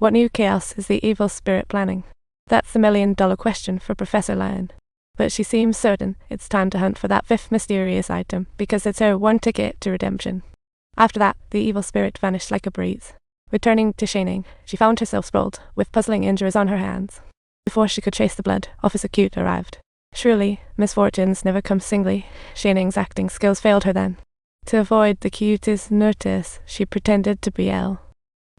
What new chaos is the evil spirit planning? That's the million-dollar question for Professor Lion. But she seems certain it's time to hunt for that fifth mysterious item, because it's her one ticket to redemption. After that, the evil spirit vanished like a breeze. Returning to Sunyeong, she found herself sprawled, with puzzling injuries on her hands. Before she could trace the blood, Officer Cute arrived. Surely, misfortunes never come singly. Sunyeong's acting skills failed her then. To avoid the Cute's notice, she pretended to be ill.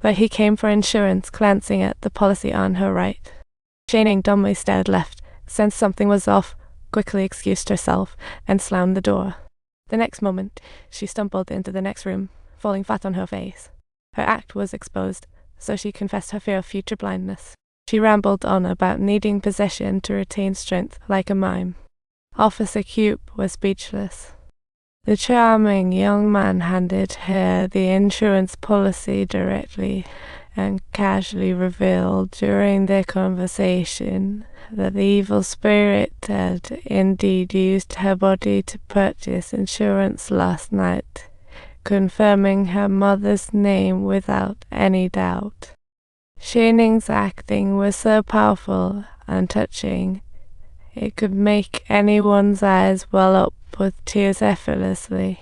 But he came for insurance, glancing at the policy on her right. Sunyeong dumbly stared left, sensed something was off, quickly excused herself, and slammed the door. The next moment, she stumbled into the next room, falling flat on her face. Her act was exposed, so she confessed her fear of future blindness. She rambled on about needing possession to retain strength, like a mime. Officer Cute was speechless. The charming young man handed her the insurance policy directly and casually revealed during their conversation that the evil spirit had indeed used her body to purchase insurance last night, confirming her mother's name without any doubt. Sunyeong's acting was so powerful and touching, it could make anyone's eyes well up with tears effortlessly.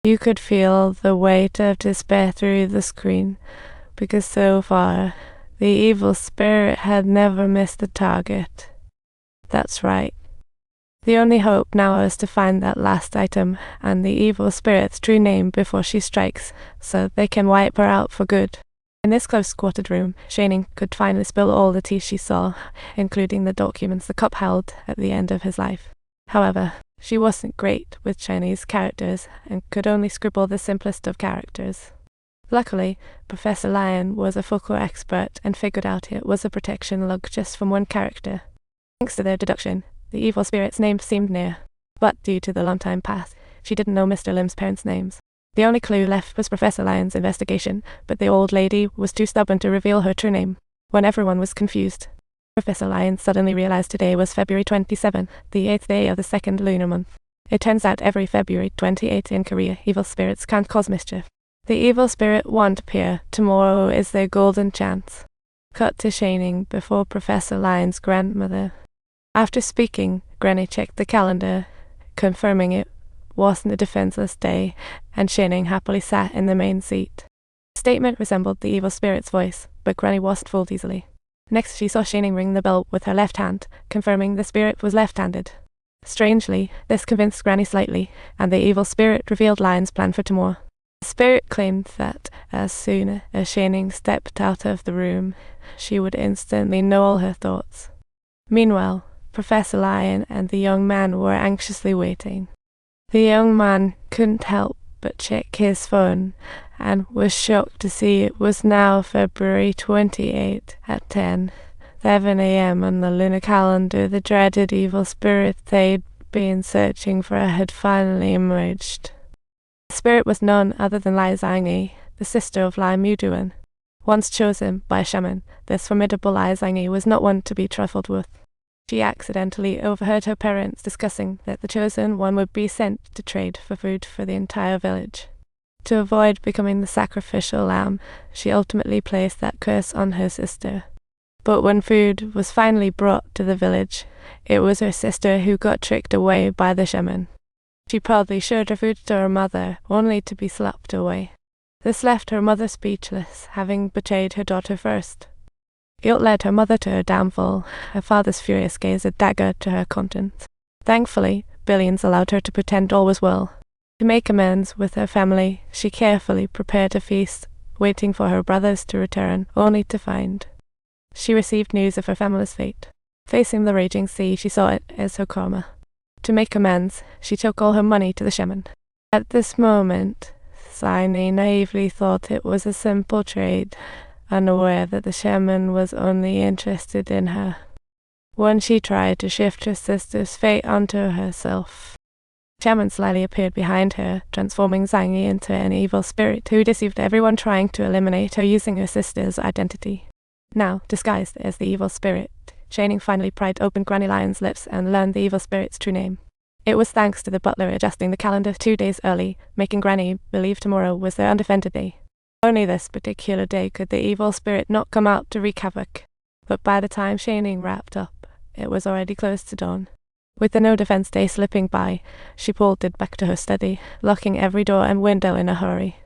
You could feel the weight of despair through the screen, because so far, the evil spirit had never missed the target. That's right. The only hope now is to find that last item and the evil spirit's true name before she strikes, so they can wipe her out for good. In this close-quartered room, Sunyeong could finally spill all the tea she saw, including the documents the cop held at the end of his life. However, she wasn't great with Chinese characters and could only scribble the simplest of characters. Luckily, Professor Lion was a focal expert and figured out it was a protection log just from one character. Thanks to their deduction, the evil spirit's name seemed near, but due to the long time past, she didn't know Mr. Lim's parents' names. The only clue left was Professor Lion's investigation, but the old lady was too stubborn to reveal her true name. When everyone was confused, Professor Lion suddenly realized today was February 27, the 8th day of the 2nd lunar month. It turns out every February 28 in Korea, evil spirits can't cause mischief. The evil spirit won't appear. Tomorrow is their golden chance. Cut to Sunyeong before Professor Lion's grandmother. After speaking, Granny checked the calendar, confirming it wasn't a defenseless day, and Sunyeong happily sat in the main seat. The statement resembled the evil spirit's voice, but Granny wasn't fooled easily. Next, she saw Sunyeong ring the bell with her left hand, confirming the spirit was left-handed. Strangely, this convinced Granny slightly, and the evil spirit revealed Lion's plan for tomorrow. The spirit claimed that as soon as Sunyeong stepped out of the room, she would instantly know all her thoughts. Meanwhile, Professor Lion and the young man were anxiously waiting. The young man couldn't help but check his phone, and was shocked to see it was now February 28 at 10:11 a.m. on the lunar calendar. The dreaded evil spirit they'd been searching for had finally emerged. The spirit was none other than Lai Zhangyi, the sister of Lai Muduan. Once chosen by a shaman, this formidable Lai Zhangyi was not one to be trifled with. She accidentally overheard her parents discussing that the chosen one would be sent to trade for food for the entire village. To avoid becoming the sacrificial lamb, she ultimately placed that curse on her sister. But when food was finally brought to the village, it was her sister who got tricked away by the shaman. She proudly showed her food to her mother, only to be slapped away. This left her mother speechless, having betrayed her daughter first. Guilt led her mother to her downfall. Her father's furious gaze a dagger to her conscience. Thankfully, Billions allowed her to pretend all was well. To make amends with her family, she carefully prepared a feast, waiting for her brothers to return, only to find she received news of her family's fate. Facing the raging sea, she saw it as her karma. To make amends, she took all her money to the shaman. At this moment, Sunny naively thought it was a simple trade, unaware that the shaman was only interested in her. When she tried to shift her sister's fate onto herself, the shaman slyly appeared behind her, transforming Zhangyi into an evil spirit who deceived everyone trying to eliminate her using her sister's identity. Now, disguised as the evil spirit, Sunyeong finally pried open Granny Lion's lips and learned the evil spirit's true name. It was thanks to the butler adjusting the calendar 2 days early, making Granny believe tomorrow was their undefended day. Only this particular day could the evil spirit not come out to wreak havoc. But by the time Sunyeong wrapped up, it was already close to dawn. With the no-defense day slipping by, she bolted back to her study, locking every door and window in a hurry.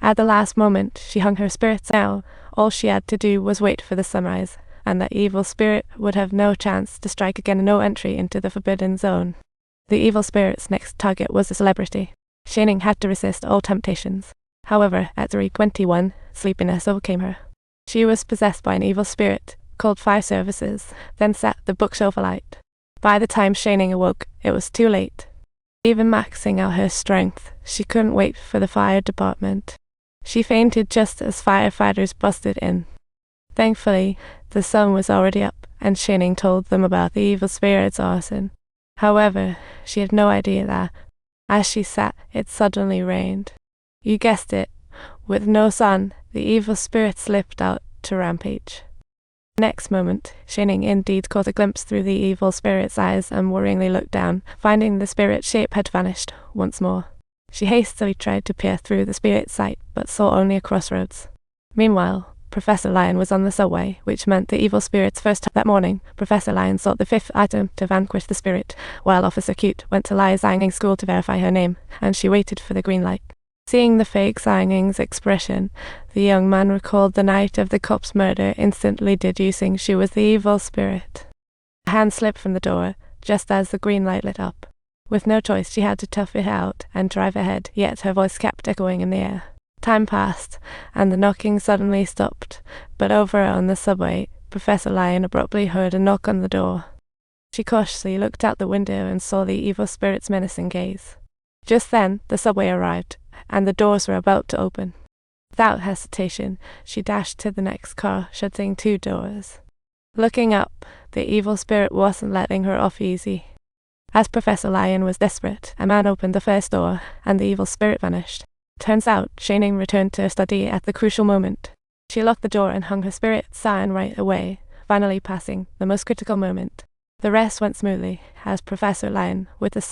At the last moment, she hung her spirits out. All she had to do was wait for the sunrise, and the evil spirit would have no chance to strike again, no entry into the forbidden zone. The evil spirit's next target was a celebrity. Sunyeong had to resist all temptations. However, at 3:21, sleepiness overcame her. She was possessed by an evil spirit, called fire services, then set the bookshelf alight. By the time Sunyeong awoke, it was too late. Even maxing out her strength, she couldn't wait for the fire department. She fainted just as firefighters busted in. Thankfully, the sun was already up, and Sunyeong told them about the evil spirit's arson. However, she had no idea that, as she sat, it suddenly rained. You guessed it, with no sun, the evil spirit slipped out to rampage. Next moment, Sunyeong indeed caught a glimpse through the evil spirit's eyes and worryingly looked down, finding the spirit's shape had vanished once more. She hastily tried to peer through the spirit's sight, but saw only a crossroads. Meanwhile, Professor Lion was on the subway, which meant the evil spirit's first time that morning. Professor Lion sought the 5th item to vanquish the spirit, while Officer Cute went to Lai Zhanging's school to verify her name, and she waited for the green light. Seeing the fake Zhanging's expression, the young man recalled the night of the cop's murder, instantly deducing she was the evil spirit. A hand slipped from the door, just as the green light lit up. With no choice, she had to tough it out and drive ahead, yet her voice kept echoing in the air. Time passed, and the knocking suddenly stopped, but over on the subway, Professor Lion abruptly heard a knock on the door. She cautiously looked out the window and saw the evil spirit's menacing gaze. Just then, the subway arrived, and the doors were about to open. Without hesitation, she dashed to the next car, shutting 2 doors. Looking up, the evil spirit wasn't letting her off easy. As Professor Lion was desperate, a man opened the first door, and the evil spirit vanished. Turns out, Sunyeong returned to her study at the crucial moment. She locked the door and hung her spirit sign right away, finally passing the most critical moment. The rest went smoothly, as Professor Lion, with a sigh